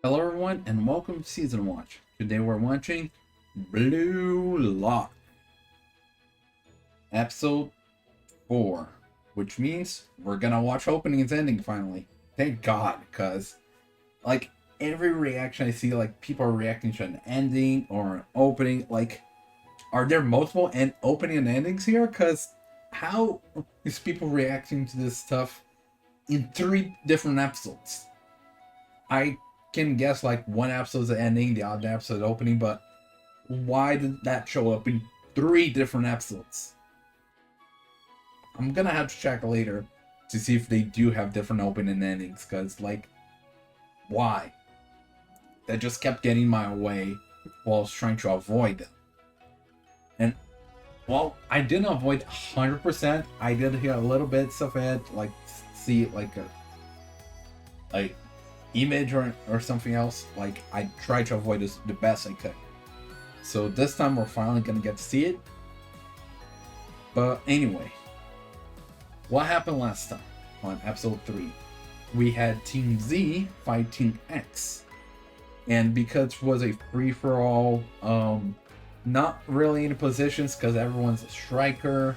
Hello everyone and welcome to Season Watch. Today we're watching Blue Lock, episode 4, which means we're gonna watch opening and ending finally. Thank God, because like every reaction I see, like people are reacting to an ending or an opening. Like, are there multiple opening and endings here? Because how is people reacting to this stuff in 3 different episodes? I can guess like one episode's the ending, the other episode opening, but why did that show up in 3 different episodes? I'm gonna have to check later to see if they do have different opening and endings, because like, why? That just kept getting my way while I was trying to avoid them. And well, I didn't avoid 100%. I did hear a little bits of it, like see like a like image or something else. Like I tried to avoid this the best I could. So this time we're finally gonna get to see it. But anyway, what happened last time on episode 3? We had Team Z fight Team X. And because it was a free-for-all, not really in positions because everyone's a striker,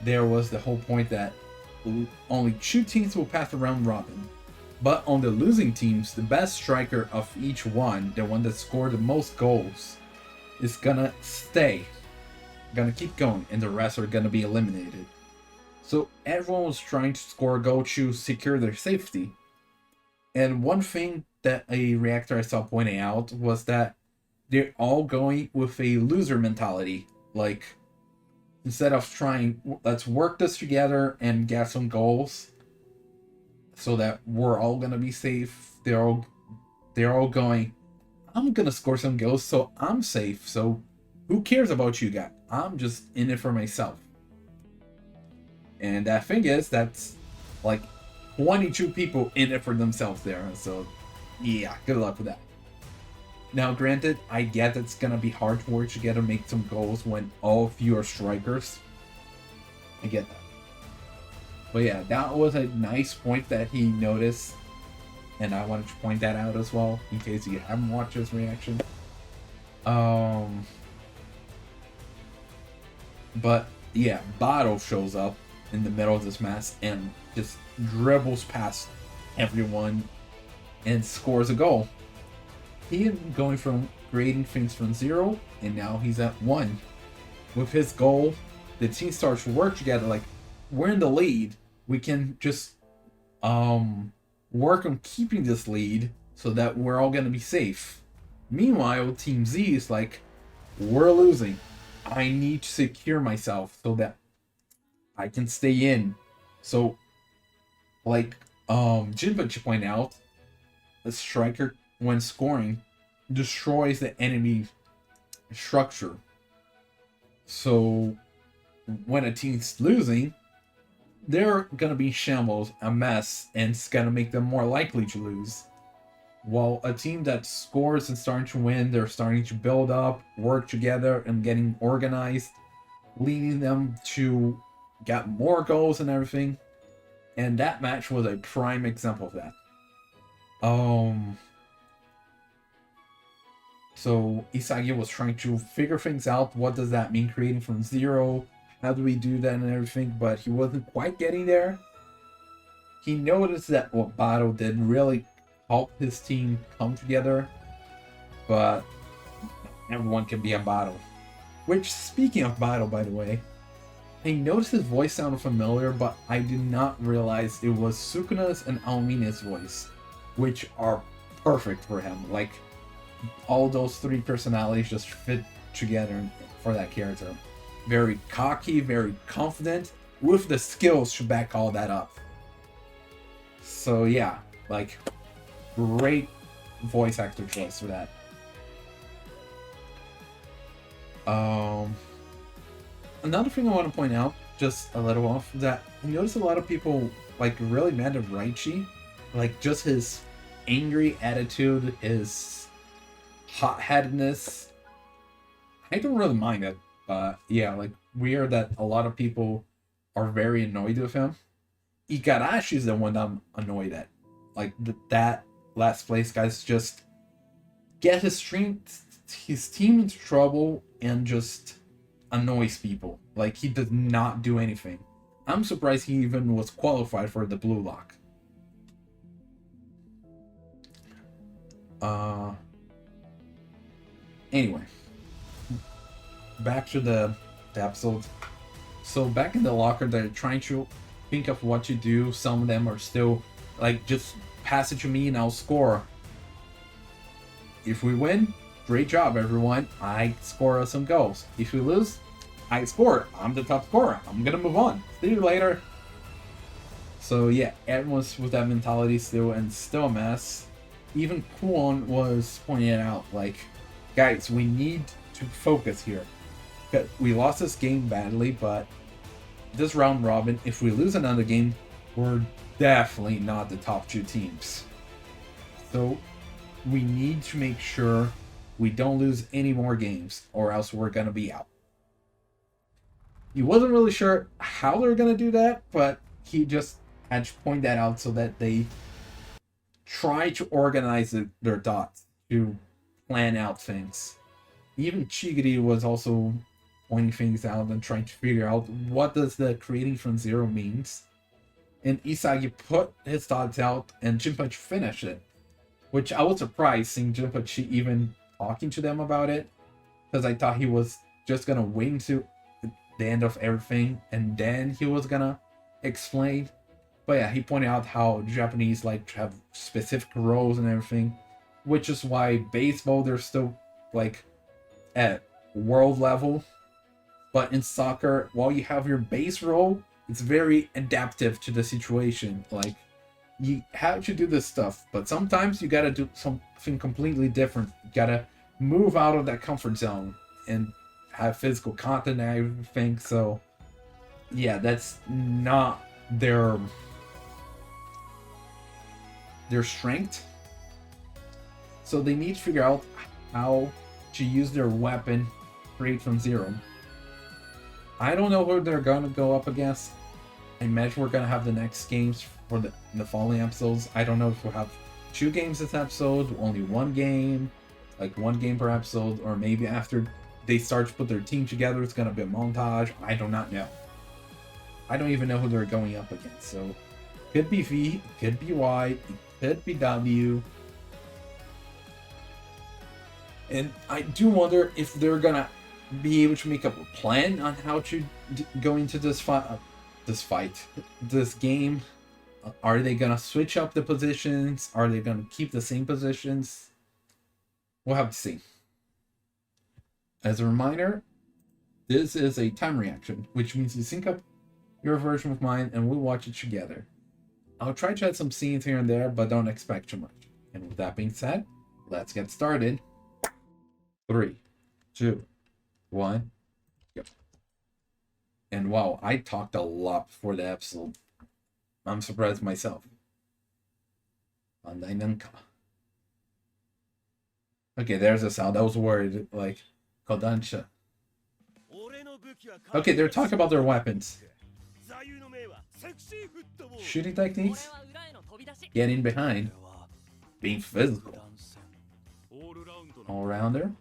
there was the whole point that only 2 teams will pass the round robin. But on the losing teams, the best striker of each one, the one that scored the most goals, is gonna stay, gonna keep going, and the rest are gonna be eliminated. So everyone was trying to score a goal to secure their safety. And one thing that a reactor I saw pointing out was that they're all going with a loser mentality. Like, instead of trying, let's work this together and get some goals so that we're all gonna be safe, they're all going, I'm gonna score some goals so I'm safe. So who cares about you guys? I'm just in it for myself. And that thing is, that's like 22 people in it for themselves there. So yeah, good luck with that. Now, granted, I get it's gonna be hard to work together, make some goals when all of you are strikers. I get that. But yeah, that was a nice point that he noticed, and I wanted to point that out as well, in case you haven't watched his reaction. But yeah, Bottle shows up in the middle of this mess and just dribbles past everyone and scores a goal. He had been going from creating things from 0, and now he's at 1. With his goal, the team starts to work together. Like, we're in the lead, we can just work on keeping this lead so that we're all gonna be safe. Meanwhile, Team Z is like, we're losing. I need to secure myself so that I can stay in. So, like, Jinpachi pointed out, a striker, when scoring, destroys the enemy structure. So, when a team's losing, they're gonna be shambles, a mess, and it's gonna make them more likely to lose. While a team that scores and starting to win, they're starting to build up, work together, and getting organized, leading them to get more goals and everything. And that match was a prime example of that. So Isagi was trying to figure things out. What does that mean, creating from 0? How do we do that and everything? But he wasn't quite getting there. He noticed that what Bato did really help his team come together. But everyone can be a Bato. Which, speaking of Bato, by the way, I noticed his voice sounded familiar, but I did not realize it was Sukuna's and Aomine's voice, which are perfect for him. Like, all those 3 personalities just fit together for that character. Very cocky, very confident, with the skills to back all that up. So yeah, like, great voice actor choice for that. Another thing I want to point out, just a little off, that I noticed a lot of people like really mad at Raichi, like just his angry attitude, his hot-headedness. I don't really mind it, but yeah, like, weird that a lot of people are very annoyed with him. Igarashi is the one I'm annoyed at. Like, that last place guy's just get his team into trouble and just annoys people. Like, he does not do anything. I'm surprised he even was qualified for the blue lock. Anyway, back to the episode. So back in the locker, they're trying to think of what to do. Some of them are still like, just pass it to me and I'll score. If we win, great job, everyone. I score some goals. If we lose, I score. I'm the top scorer. I'm gonna move on. See you later. So yeah, everyone's with that mentality still, and still a mess. Even Kuon was pointing it out, like, guys, we need to focus here. We lost this game badly, but this round robin, if we lose another game, we're definitely not the top 2 teams. So we need to make sure we don't lose any more games, or else we're gonna be out. He wasn't really sure how they're gonna do that, but he just had to point that out so that they try to organize their thoughts, to plan out things. Even Chigiri was also pointing things out and trying to figure out what does the creating from zero means. And Isagi put his thoughts out, and Jinpachi finished it. Which I was surprised seeing Jinpachi even talking to them about it, because I thought he was just gonna wait until the end of everything and then he was gonna explain. But yeah, he pointed out how Japanese like to have specific roles and everything, which is why baseball, they're still like at world level. But in soccer, while you have your base role, it's very adaptive to the situation. Like, you have to do this stuff, but sometimes you gotta do something completely different. You gotta move out of that comfort zone and have physical contact and everything. So yeah, that's not their strength. So they need to figure out how to use their weapon create from zero. I don't know who they're gonna go up against. I imagine we're gonna have the next games for the following episodes. I don't know if we'll have 2 games this episode, only 1 game, like 1 game per episode, or maybe after they start to put their team together, it's gonna be a montage. I do not know. I don't even know who they're going up against. So could be V, could be Y, it could be W. And I do wonder if they're gonna be able to make up a plan on how to go into this game. Are they gonna switch up the positions? Are they gonna keep the same positions? We'll have to see. As a reminder, this is a time reaction, which means you sync up your version with mine and we'll watch it together. I'll try to add some scenes here and there, but don't expect too much. And with that being said, let's get started. 3, 2, 1, go. And wow, I talked a lot before the episode. I'm surprised myself. Okay, there's a sound. I was worried, like, Kodansha. Okay, they're talking about their weapons. Shooting techniques? Getting behind. Being physical. All-rounder?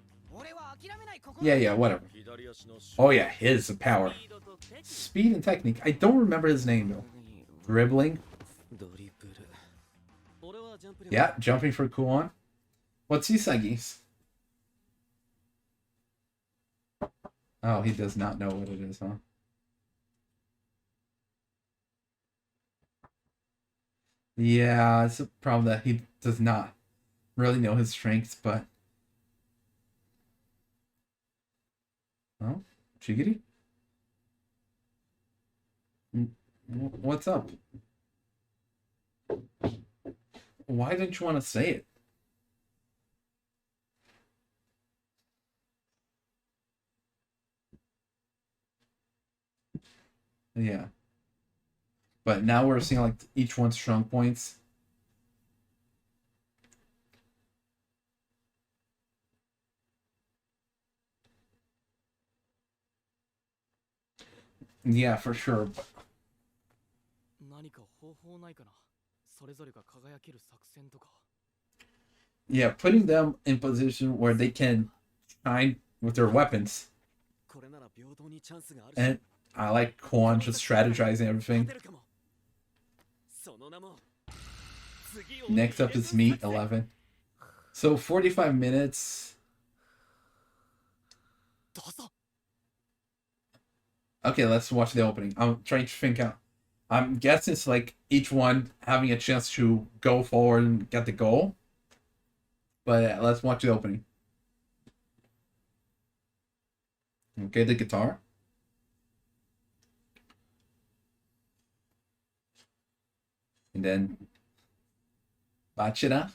Yeah, whatever. Oh yeah, his power. Speed and technique. I don't remember his name though. Dribbling. Yeah, jumping for Kuon. What's Isagi's? Oh, he does not know what it is, huh? Yeah, it's a problem that he does not really know his strengths, but... Oh, Chigiri? What's up? Why didn't you want to say it? Yeah. But now we're seeing like each one's strong points. Yeah, for sure. But... Yeah, putting them in position where they can shine with their weapons. And I like Kwon just strategizing everything. Next up is me, 11. So 45 minutes. Okay, let's watch the opening. I'm trying to think out. I'm guessing it's like each one having a chance to go forward and get the goal. But let's watch the opening. Okay, the guitar. And then Bachira.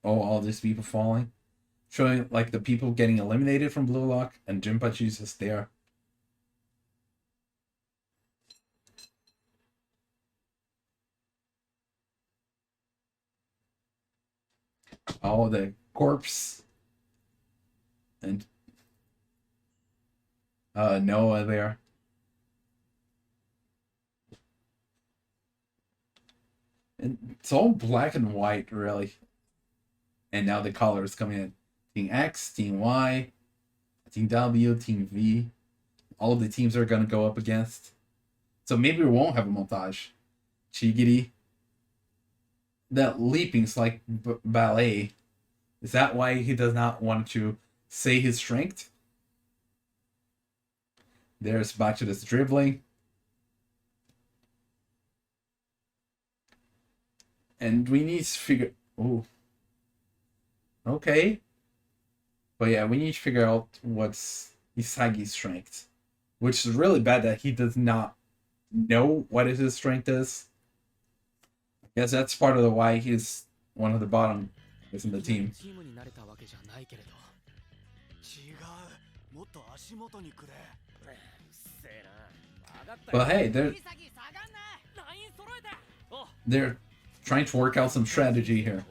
Oh, all these people falling. Showing like the people getting eliminated from Blue Lock and Jinpachi's just there. Oh, the corpse. And Noah there. And it's all black and white, really. And now the colors coming in. Team X, Team Y, Team W, Team V. All of the teams are going to go up against. So maybe we won't have a montage. Chigiri. That leaping's like ballet. Is that why he does not want to say his strength? There's Bachira's dribbling. And we need to figure... Oh. Okay. But yeah, we need to figure out what's Isagi's strength. Which is really bad that he does not know what his strength is. I guess that's part of the why he's one of the bottom is in the team. But hey, they're trying to work out some strategy here.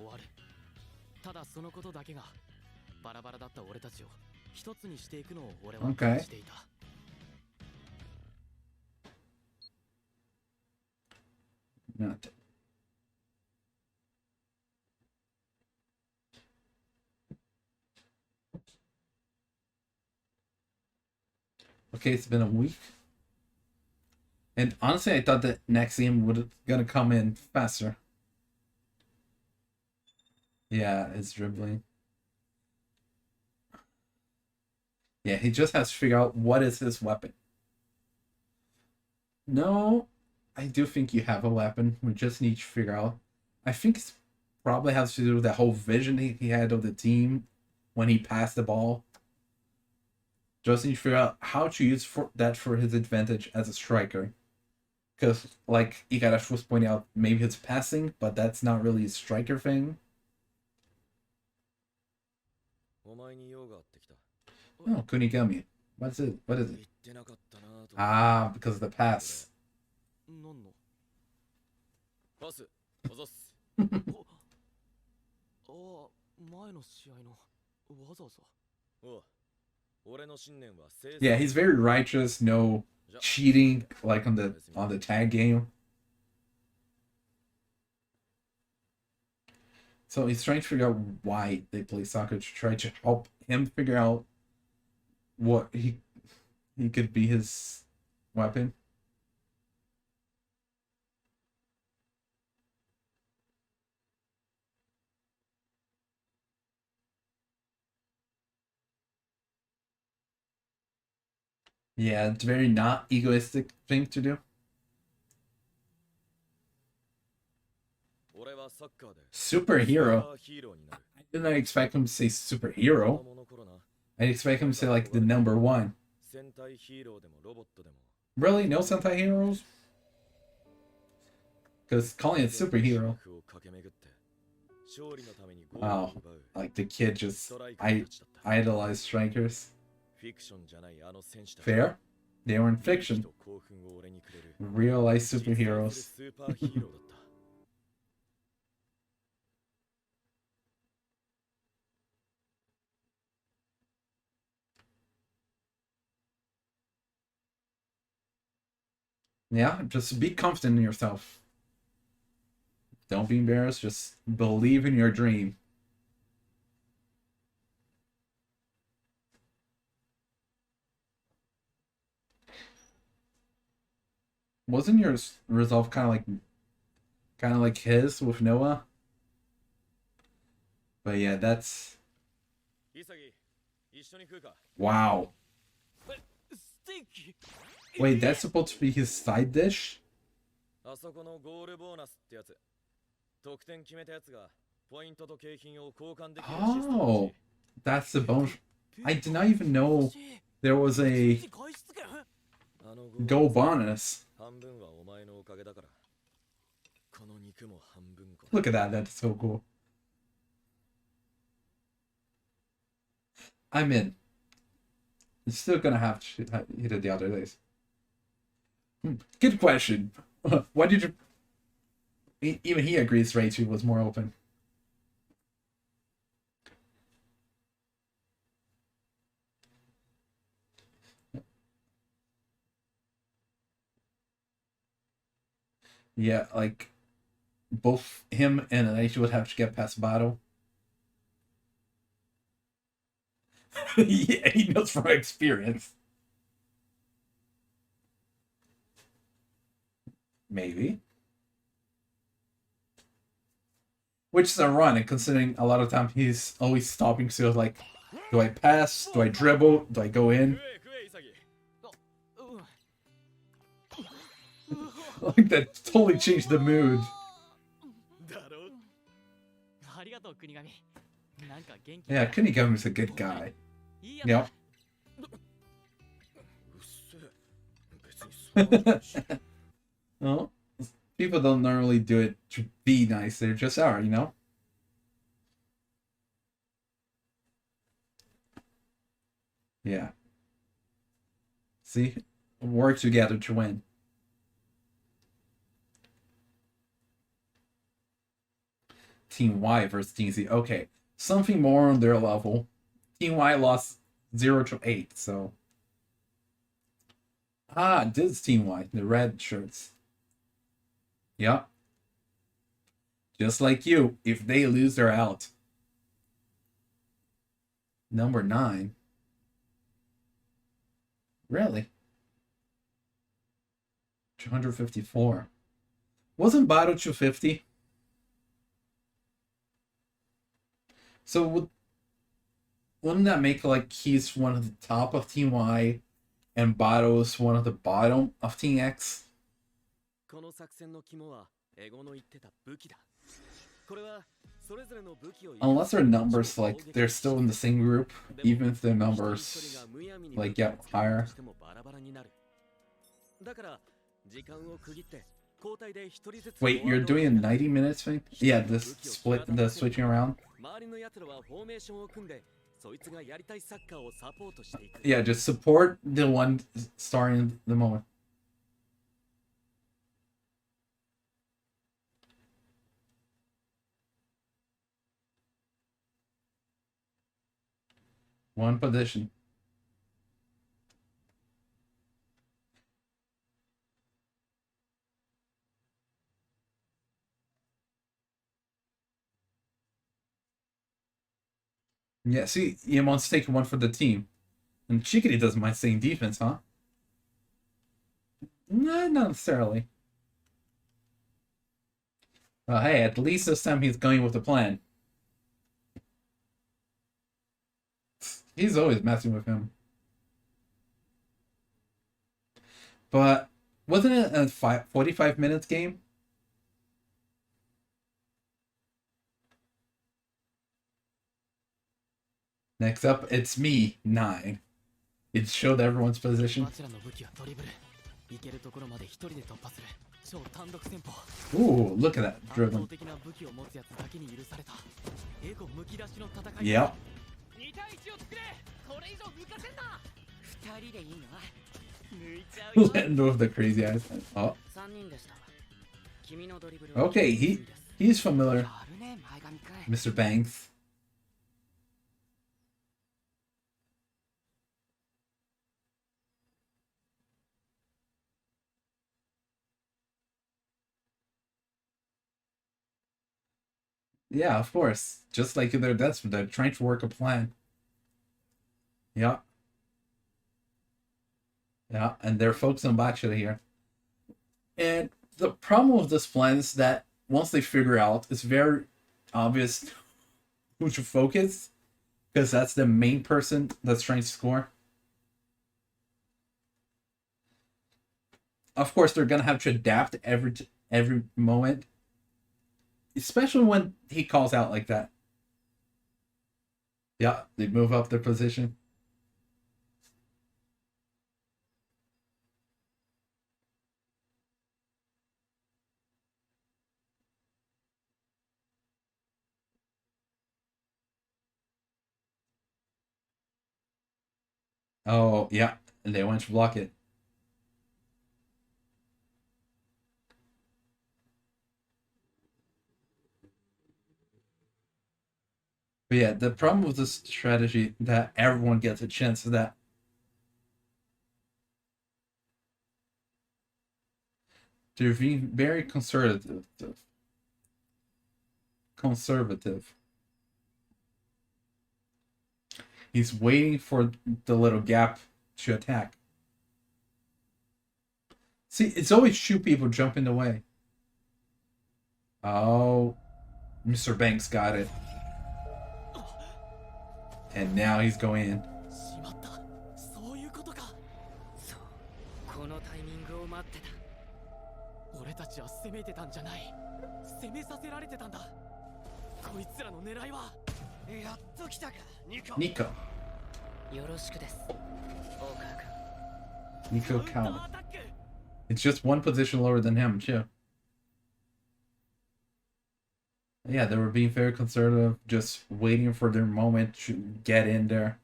Okay. Not. Okay, it's been a week. And honestly, I thought that next game would gonna come in faster. Yeah, it's dribbling. Yeah, he just has to figure out what is his weapon. No, I do think you have a weapon. We just need to figure out. I think it probably has to do with that whole vision he had of the team when he passed the ball. Just need to figure out how to use that for his advantage as a striker. Because, like Igarashi was pointing out, maybe it's passing, but that's not really a striker thing. Oh, Kunigami. What's it? What is it? Ah, because of the pass. Yeah, he's very righteous, no cheating like on the tag game. So he's trying to figure out why they play soccer to try to help him figure out what he could be his weapon. Yeah, it's very not egoistic thing to do. Superhero. I didn't expect him to say superhero. I expect him to say like the number one. Really? No Sentai heroes? Because calling it superhero. Wow. Like the kid just I idolize strikers. Fair? They were in fiction. Real life superheroes. Yeah, just be confident in yourself. Don't be embarrassed. Just believe in your dream. Wasn't your resolve kind of like his with Noah? But yeah, that's wow. Wait, that's supposed to be his side dish? Oh, that's the bonus. I did not even know there was a go bonus. Look at that, that's so cool. I'm in. It's still gonna have to hit it the other days. Good question. Why did you... Even he agrees Raichu was more open. Yeah, like both him and Raichu would have to get past battle. Yeah, he knows from experience. Maybe. Which is ironic, considering a lot of time he's always stopping. So like, do I pass? Do I dribble? Do I go in? Like that totally changed the mood. Yeah, Kunigami's a good guy. Yep. Well, people don't normally do it to be nice. They just are, you know? Yeah. See? Work together to win. Team Y versus Team Z. Okay. Something more on their level. Team Y lost 0-8, so... Ah, this is Team Y, the red shirts. Yeah. Just like you, if they lose, they're out. Number 9. Really? 254. Wasn't Bado 250? So wouldn't that make like he's one of the top of Team Y and Bado's one of the bottom of Team X? Unless their numbers, like, they're still in the same group, even if their numbers, like, get higher. Wait, you're doing a 90 minutes thing? Yeah, this split, the switching around? Yeah, just support the one starting the moment. One position. Yeah, see, Yamon's taking one for the team. And Chikiri doesn't mind staying defense, huh? Nah, not necessarily. Hey, at least this time he's going with the plan. He's always messing with him. But wasn't it a 45 minutes game? Next up, it's me, 9. It showed everyone's position. Ooh, look at that dribbling. Yep. Letting go of the crazy eyes. Oh. Okay, he's familiar. Mr. Banks. Yeah, of course. Just like they're desperate, they're trying to work a plan. Yeah, yeah, and they're focused on Bachira here. And the problem with this plan is that once they figure out, it's very obvious who to focus because that's the main person that's trying to score. Of course, they're gonna have to adapt every moment, especially when he calls out like that. Yeah, they move up their position. Oh yeah, and they went to block it. But yeah, the problem with this strategy that everyone gets a chance is that they're being very conservative. Conservative. He's waiting for the little gap to attack. See, it's always two people jumping away. Oh, Mr. Banks got it. And now he's going in. しまった。そういうことか。そう。このタイミングを待ってた。俺たちは攻めてたんじゃない。攻めさせられてたんだ。こいつらの狙いは。やっと来たか、ニコ。Nico. よろしくです。大川君。Nico Cowan. It's just one position lower than him, too. Yeah, they were being very conservative, just waiting for their moment to get in there.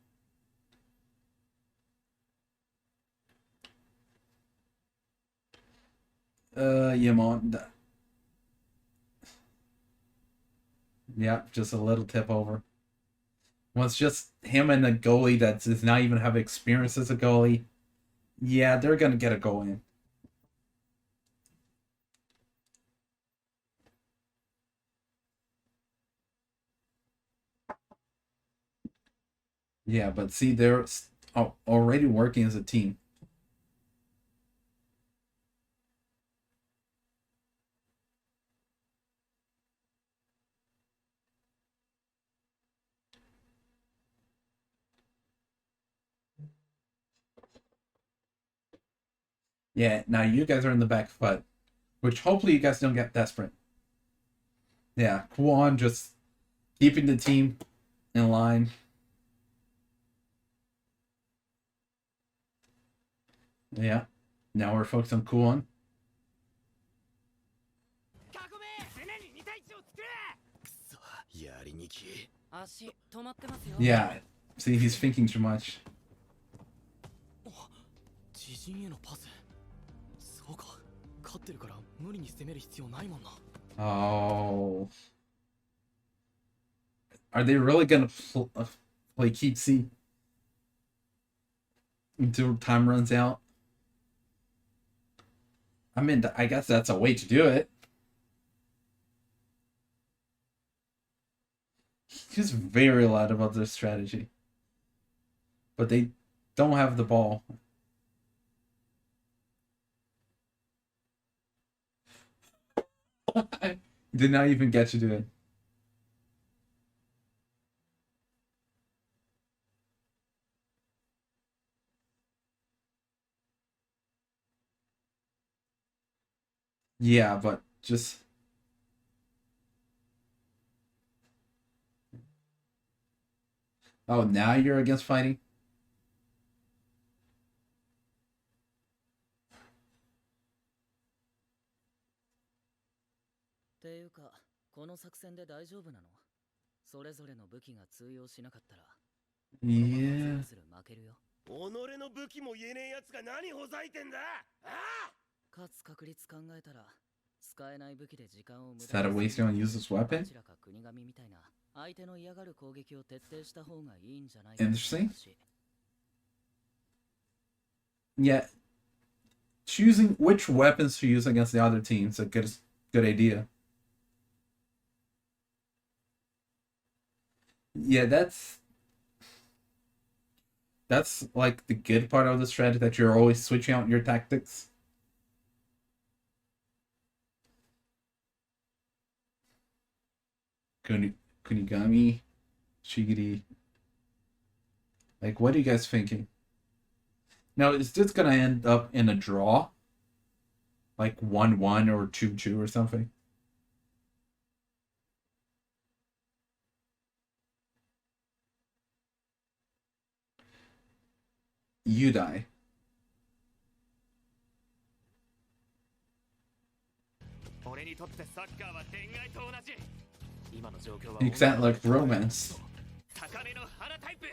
Yamon. Yeah, just a little tip over. Well, it's just him and a goalie that does not even have experience as a goalie. Yeah, they're gonna get a goal in. Yeah, but see, they're already working as a team. Yeah, now you guys are in the back foot, which hopefully you guys don't get desperate. Yeah, Kwon just keeping the team in line. Yeah, now we're focused on Kwon. 囲め。常に2対1を作れ。くそ、やりにき。足止まってますよ。Yeah, see, he's thinking too much. 自陣へのパス。そうか。勝ってるから無理に攻める必要ないもんな。Oh. Are they really gonna play keep C until time runs out? I mean, I guess that's a way to do it. He's very loud about their strategy. But they don't have the ball. Did not even get to do it. Yeah, but just oh, now you're against fighting? ていうか、この作戦で大丈夫なの？それぞれの武器が通用しなかったら、Yeah. する負けるよ。己の武器も言えねえやつが何ほざいてんだ。ああ。勝つ確率考えたら、使えない武器で時間を無 Is 駄 that a に waste you want to use this ど weapon? ちらか国神みたいな相手の嫌がる攻撃を徹底した方がいいんじゃないか。 Interesting. Yeah. Choosing which weapons to use against the other team is a good idea. Yeah, that's like the good part of the strategy, that you're always switching out your tactics. Kunigami, Shigiri. Like, what are you guys thinking? Now, is this gonna end up in a draw? Like 1-1 or 2-2 or something? You die. 俺にとってサッカーは恋愛と同じ。今の状況は You sound like romance 高めの花タイプ。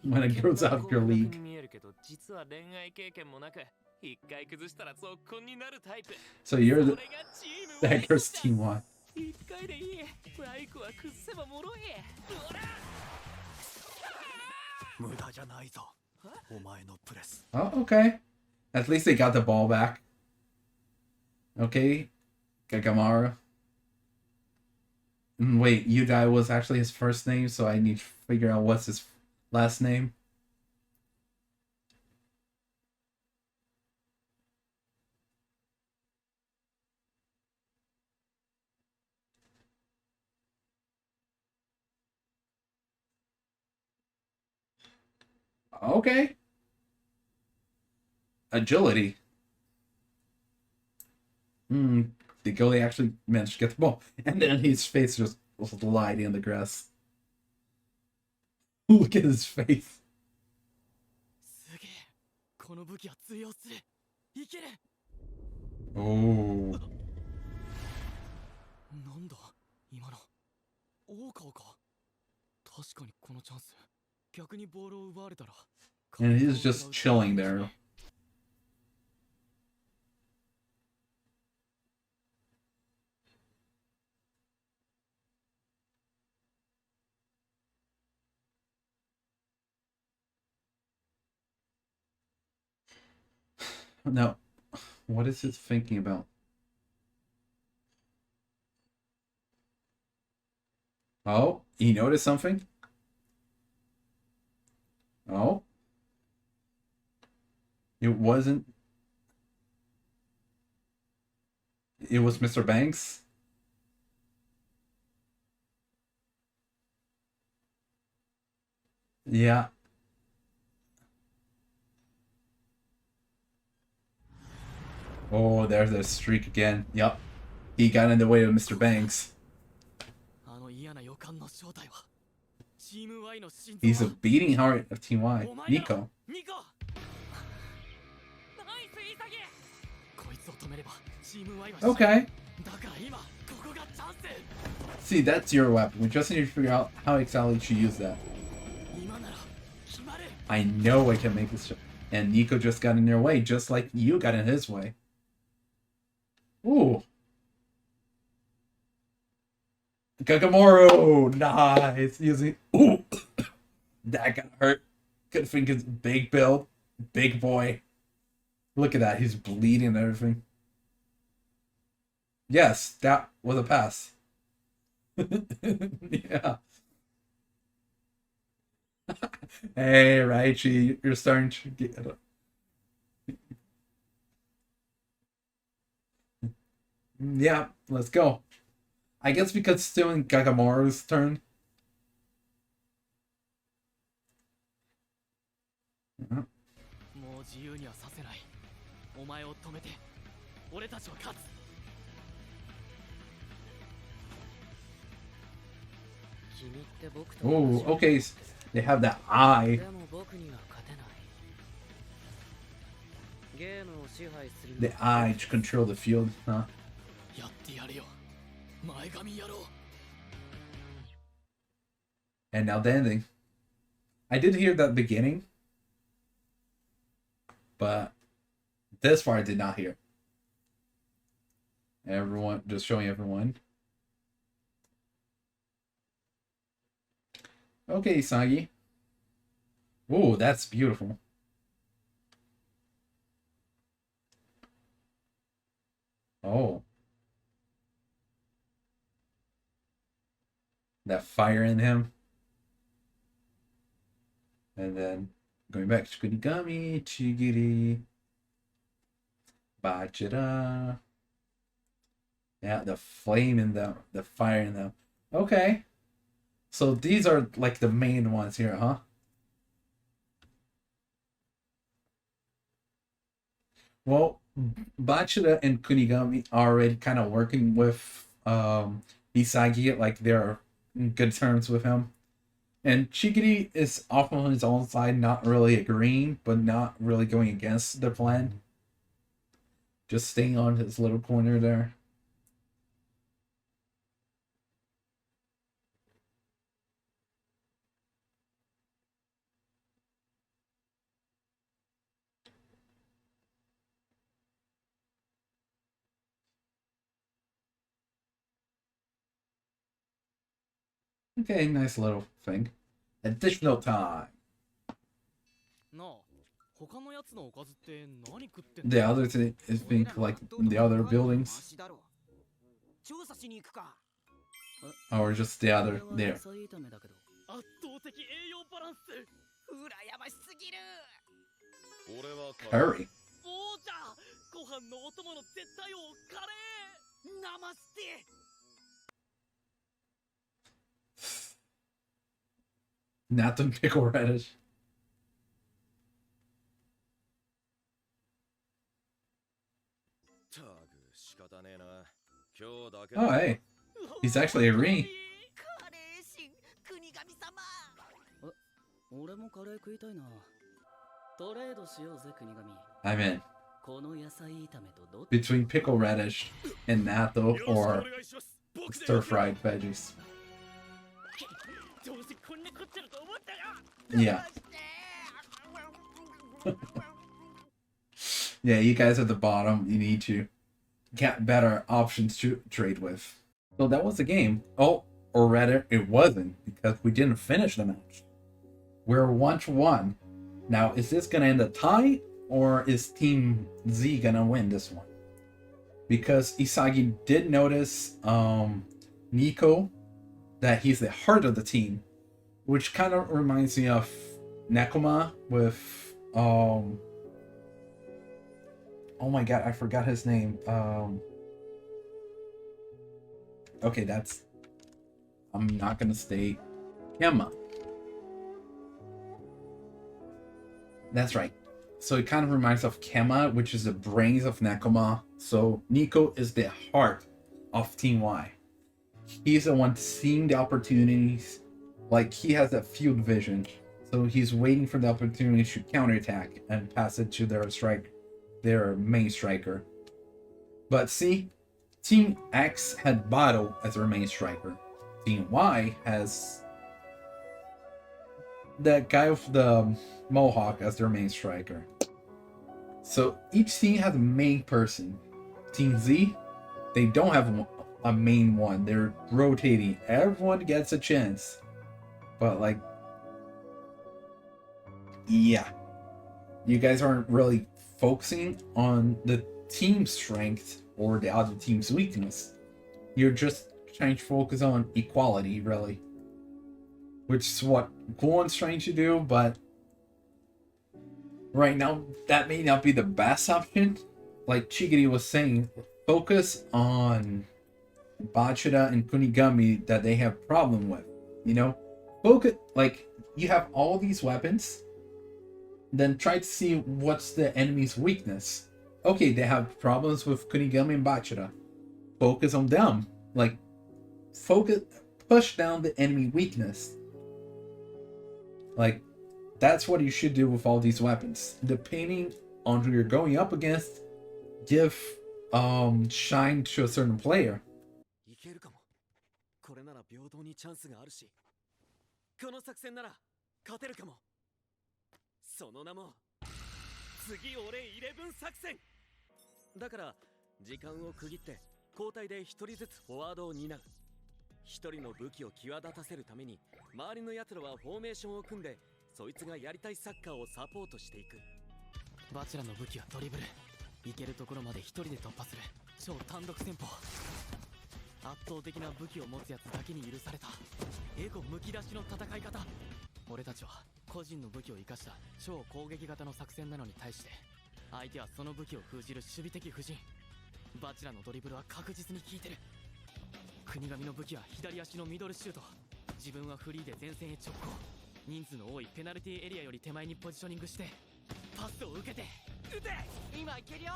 when it grows out of your league. 見えるけど実は恋愛経験もなく、一回崩したら続婚になるタイプ。 So you're そ the れがチーム that girl's team Y. 一回でいい。バイクは崩せば脆い。ほら。無駄じゃないぞ。お前のプレス。 Oh, okay. At least they got the ball back. Okay, Gagamara. Wait, Yudai was actually his first name, so I need to figure out what's his last name. Okay. Agility. The goalie actually managed to get the ball. And then his face just lied in the grass. Look at his face. すげえ。この武器は通用する。いける。 Oh. なんだ今の。大川か。確かにこのチャンス。逆にボールを奪われたら。 And he's just chilling there. Now, what is he thinking about? Oh, he noticed something? Oh. It wasn't. It was Mr. Banks? Yeah. Oh, there's the streak again. Yep. He got in the way of Mr. Banks. あの嫌な予感の正体は。チーム Y の心臓 He's は。 a beating heart of Team Y. お前だろ。 Nico. ニコ。ナイスイサギ。こいつを止めればチーム Y は。 Okay. だから今ここがチャンス。 See, that's your weapon. We just need to figure out how exactly to use that. 今なら決まる。 I know I can make this shot. And Nico just got in your way, just like you got in his way. Ooh. Kagamoru! Nice! Using. Ooh! That got hurt. Good thing his big build. Big boy. Look at that. He's bleeding and everything. Yes, that was a pass. Yeah. Hey, Raichi, you're starting to get. Yeah, let's go. I guess because it's still in Gagamoru's turn. もう自由にはさせない。お前を止めて、俺たちは勝つ。君って僕と。 Oh, okay. They have that eye. でも僕には勝てない。ゲームを支配する。 The eye to control the field, huh? やってやるよ。前髪野郎。 And now the ending. I did hear that beginning, but this far I did not hear. Everyone, just showing everyone. Okay, Isagi. Oh, that's beautiful. Oh. That fire in him. And then going back to Kunigami, Chigiri, Bachira. Yeah, the flame in them, the fire in them. Okay. So these are like the main ones here, huh? Well, Bachira and Kunigami are already kind of working with Isagi, like they're in good terms with him. And Chigiri is off on his own side, not really agreeing, but not really going against the plan. Just staying on his little corner there. Okay, nice little thing. Additional time. なあ、他のやつのおかずって何食ってん The の other thing is think like the other buildings, 調査しに行くか。 or just the other there. 圧倒的栄養バランス。羨ましすぎる。俺は Hurry. おーじゃあ、ご飯のお供の絶対王カレー。ナマステ。 Not the pickle radish. たく仕方ねえな。今日だけ Oh, hey. He's actually a ring. カレー神、国神様。俺もカレー食いたいな。トレードしようぜ、国神。 I'm in. この野菜炒めとどっ Between pickle radish and natto よろしくお or 願いします。僕で stir fried veggies. どうせこんなこっちゃると思ったよ。 Yeah. Yeah, you guys at the bottom, you need to get better options to trade with. So that was the game. Oh, or rather, it wasn't, because we didn't finish the match. We're 1-1. Now, is this gonna end a tie, or is Team Z gonna win this one? Because Isagi did notice Nico, that he's the heart of the team, which kind of reminds me of Nekoma with oh my god, I forgot his name. Okay, I'm not gonna state Kema. That's right. So it kind of reminds of Kema, which is the brains of Nekoma. So Nico is the heart of Team Y. He's the one seeing the opportunities. Like, he has that field vision. So he's waiting for the opportunity to counterattack and pass it to their main striker. But see, Team X had Bado as their main striker. Team Y has that guy with the mohawk as their main striker. So each team has a main person. Team Z, they don't have a main one. They're rotating. Everyone gets a chance. But like, yeah, you guys aren't really focusing on the team strength or the other team's weakness. You're just trying to focus on equality, really, which is what Gohan's trying to do. But right now, that may not be the best option. Like Chigiri was saying, focus on Bachira and Kunigami that they have problem with. You know, focus, like, you have all these weapons, then try to see what's the enemy's weakness. Okay, they have problems with Kunigami and Bachira. Focus on them. Like, push down the enemy weakness. Like, that's what you should do with all these weapons. Depending on who you're going up against, give shine to a certain player. いけるかも。これなら平等にチャンスがあるし、この作戦なら勝てるかも。その名も次俺11作戦。だから時間を区切って交代で一人ずつフォワードを担う。一人の武器を際立たせるために周りの奴らはフォーメーションを組んで、そいつがやりたいサッカーをサポートしていく。バチェラの武器はドリブル。行けるところまで一人で突破する超単独戦法。圧倒的な武器を持つやつだけに許されたエゴむき出しの戦い方。俺たちは個人の武器を生かした超攻撃型の作戦なのに対して、相手はその武器を封じる守備的布陣。バチラのドリブルは確実に効いてる。国神の武器は左足のミドルシュート。自分はフリーで前線へ直行。人数の多いペナルティーエリアより手前にポジショニングしてパスを受けて撃て。今いけるよ。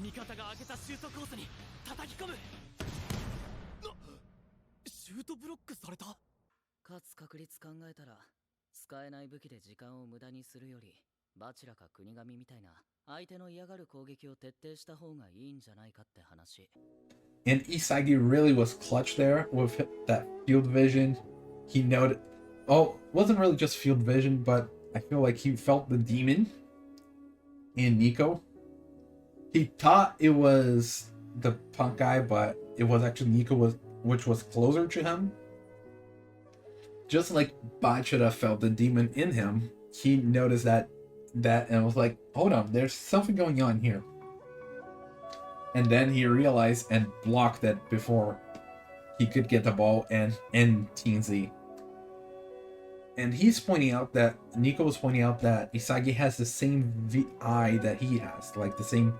味方が開けたシュートコースに叩き込む。シュートブロックされた。勝つ確率考えたら使えない武器で時間を無駄にするより、バチラか国神みたいな相手の嫌がる攻撃を徹底した方がいいんじゃないかって話。 And Isagi really was clutch there with that field vision. He noted, oh, wasn't really just field vision, but I feel like he felt the demon in Nico. He thought it was the punk guy, but it was actually Nico, which was closer to him. Just like Bachira felt the demon in him, he noticed that and was like, hold on, there's something going on here. And then he realized and blocked it before he could get the ball and end TNZ. And he's pointing out that Nico was pointing out that Isagi has the same eye that he has, like the same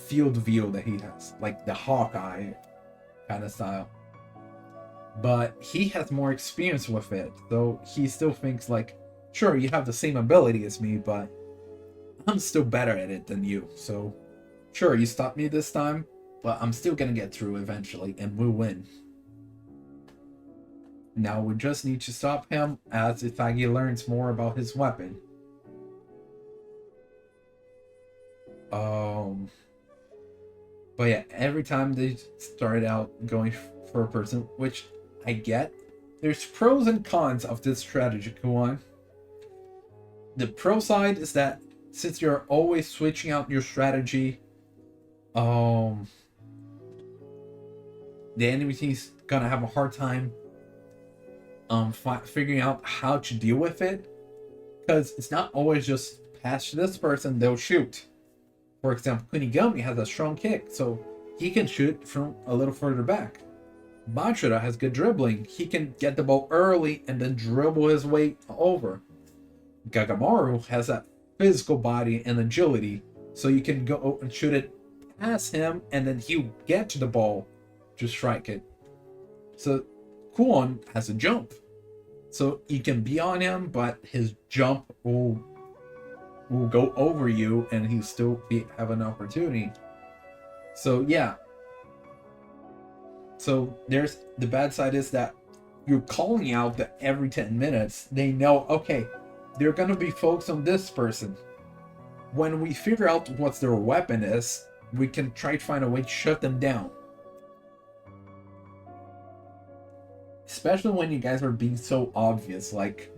field view that he has, like the Hawkeye kind of style. But he has more experience with it, so he still thinks like, sure, you have the same ability as me, but I'm still better at it than you. So sure, you stopped me this time, but I'm still gonna get through eventually, and we'll win. Now we just need to stop him as Isagi learns more about his weapon. But yeah, every time they start out going for a person, which I get, there's pros and cons of this strategy, Kuan. The pro side is that since you're always switching out your strategy, the enemy team's gonna have a hard time figuring out how to deal with it, because it's not always just pass to this person, they'll shoot. For example, Kunigami has a strong kick, so he can shoot from a little further back. Bachira has good dribbling, he can get the ball early and then dribble his way over. Gagamaru has that physical body and agility, so you can go and shoot it past him and then he'll get to the ball to strike it. So Kuon has a jump, so you can be on him, but his jump will go over you and he'll still have an opportunity. So yeah. So there's the bad side is that you're calling out that every 10 minutes they know, okay, they're gonna be focused on this person. When we figure out what their weapon is, we can try to find a way to shut them down. Especially when you guys are being so obvious, like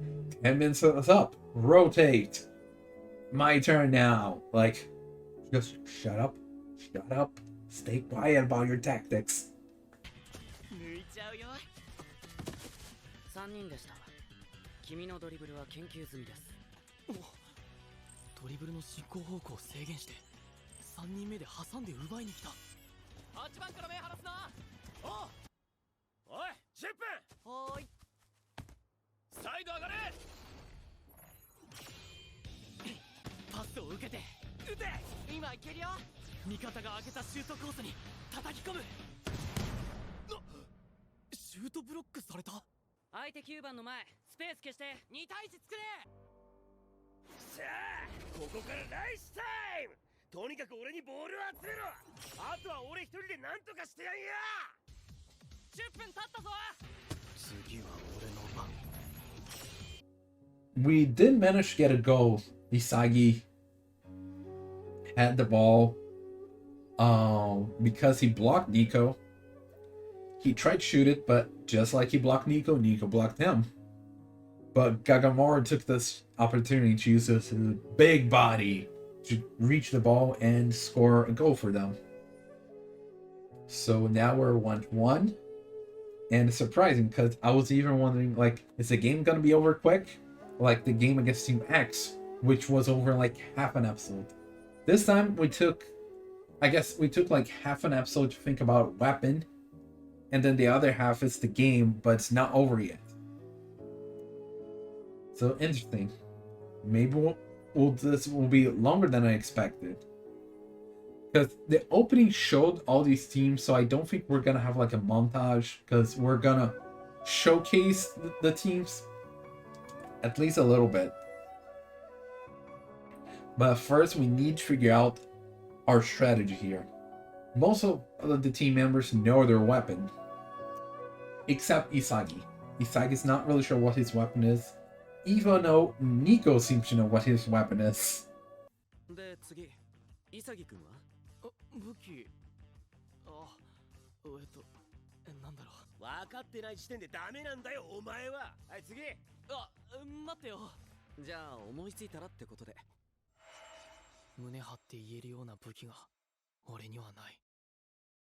10 minutes is up, rotate, my turn now. Like, just shut up, stay quiet about your tactics. 抜いちゃうよ。3人でした。君のドリブルは研究済みです。お、ドリブルの進行方向を制限して3人目で挟んで奪いに来た。8番から目離すな。おい、10分。はーい。サイド上がれ。パスを受けて撃て。今いけるよ。味方が開けたシュートコースに叩き込む。シュートブロックされた。相手9番の前、スペース消して2対1作れ。さあ、ここからライスタイム。とにかく俺にボールを集めろ。あとは俺一人で何とかしてやんや。10分経ったぞ。次は俺の番。We did manage to get a goal. Isagi had the ball because he blocked Nico. He tried to shoot it, but just like he blocked Nico, Nico blocked him. But Gagamaru took this opportunity to use his big body to reach the ball and score a goal for them. So now we're 1-1. And it's surprising because I was even wondering, like, is the game gonna be over quick? Like the game against Team X, which was over like half an episode. This time we took like half an episode to think about weapon, and then the other half is the game, but it's not over yet. So interesting. maybe this will be longer than I expected. Because the opening showed all these teams, so I don't think we're gonna have like a montage, because we're gonna showcase the teams at least a little bit. But first, we need to figure out our strategy here. Most of the team members know their weapon, except Isagi. Isagi's not really sure what his weapon is, even though Nico seems to know what his weapon is. で次潔くんは武器なんだろう分かってない時点でダメなんだよお前ははい次待ってよじゃあ思いついたらってことで胸張って言えるような武器が俺にはない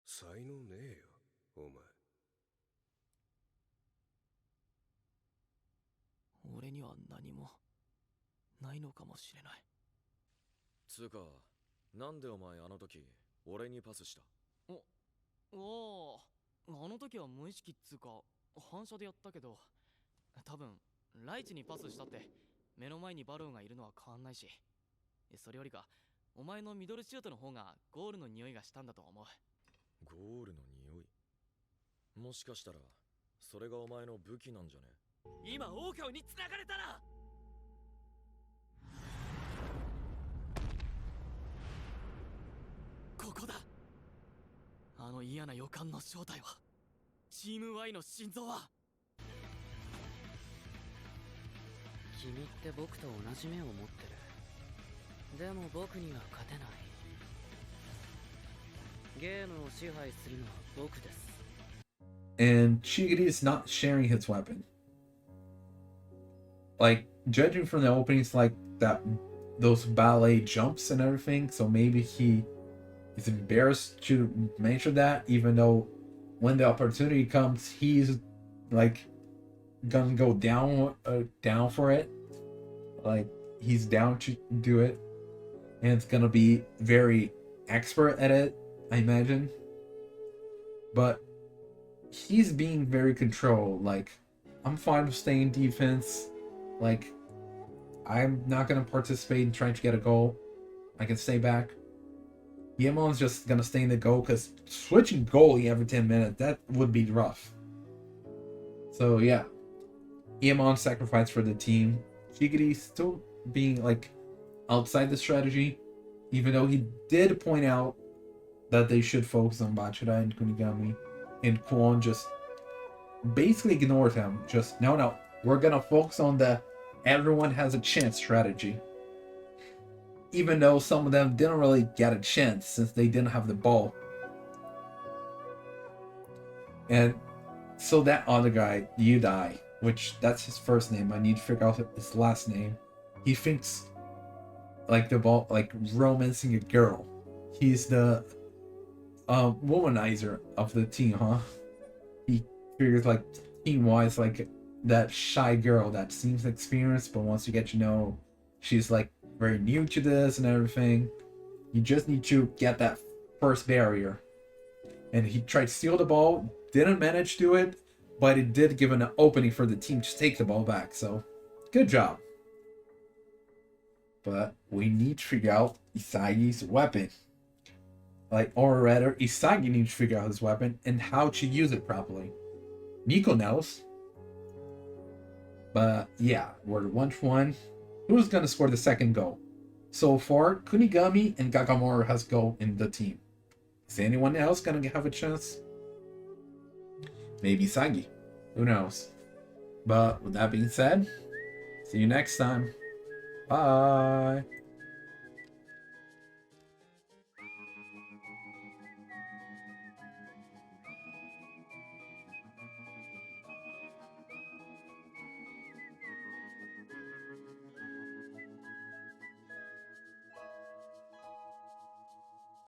才能ねえよお前俺には何もないのかもしれないつうかなんでお前あの時俺にパスしたあの時は無意識っつうか反射でやったけど多分ライチにパスしたって目の前にバローがいるのは変わんないしそれよりかお前のミドルシュートの方がゴールの匂いがしたんだと思うゴールの匂いもしかしたらそれがお前の武器なんじゃね今オオカウに繋がれたらここだあの嫌な予感の正体はチーム Y の心臓は君って僕と同じ目を持ってる。でも僕には勝てない。ゲームを支配するのは僕です。And Shigiri is not sharing his weapon. Like, judging from the openings, like those ballet jumps and everything, so maybe he is embarrassed to mention that, even though when the opportunity comes, he's like gonna go down for it. Like, he's down to do it, and it's gonna be very expert at it, I imagine. But he's being very controlled. Like, I'm fine with staying defense. Like, I'm not gonna participate in trying to get a goal. I can stay back. Yemon's just gonna stay in the goal, because switching goalie every 10 minutes, that would be rough. So yeah, Yemon sacrificed for the team. Shigiri still being like outside the strategy, even though he did point out that they should focus on Bachira and Kunigami, and Kwon just basically ignored him. Just no, we're gonna focus on the everyone has a chance strategy. Even though some of them didn't really get a chance since they didn't have the ball. And so that other guy, Yudai, which that's his first name, I need to figure out his last name. He thinks like the ball, like romancing a girl. He's the womanizer of the team, huh? He figures like team-wise, like that shy girl that seems experienced, but once you get to know, she's like very new to this and everything. You just need to get that first barrier. And he tried to steal the ball, didn't manage to do it, but it did give an opening for the team to take the ball back. So, good job. But we need to figure out Isagi's weapon. Like, or rather, Isagi needs to figure out his weapon and how to use it properly. Nico knows. But yeah, we're 1-1. Who's gonna score the second goal? So far, Kunigami and Gagamora has goal in the team. Is anyone else gonna have a chance? Maybe Isagi. Who knows? But with that being said, see you next time. Bye.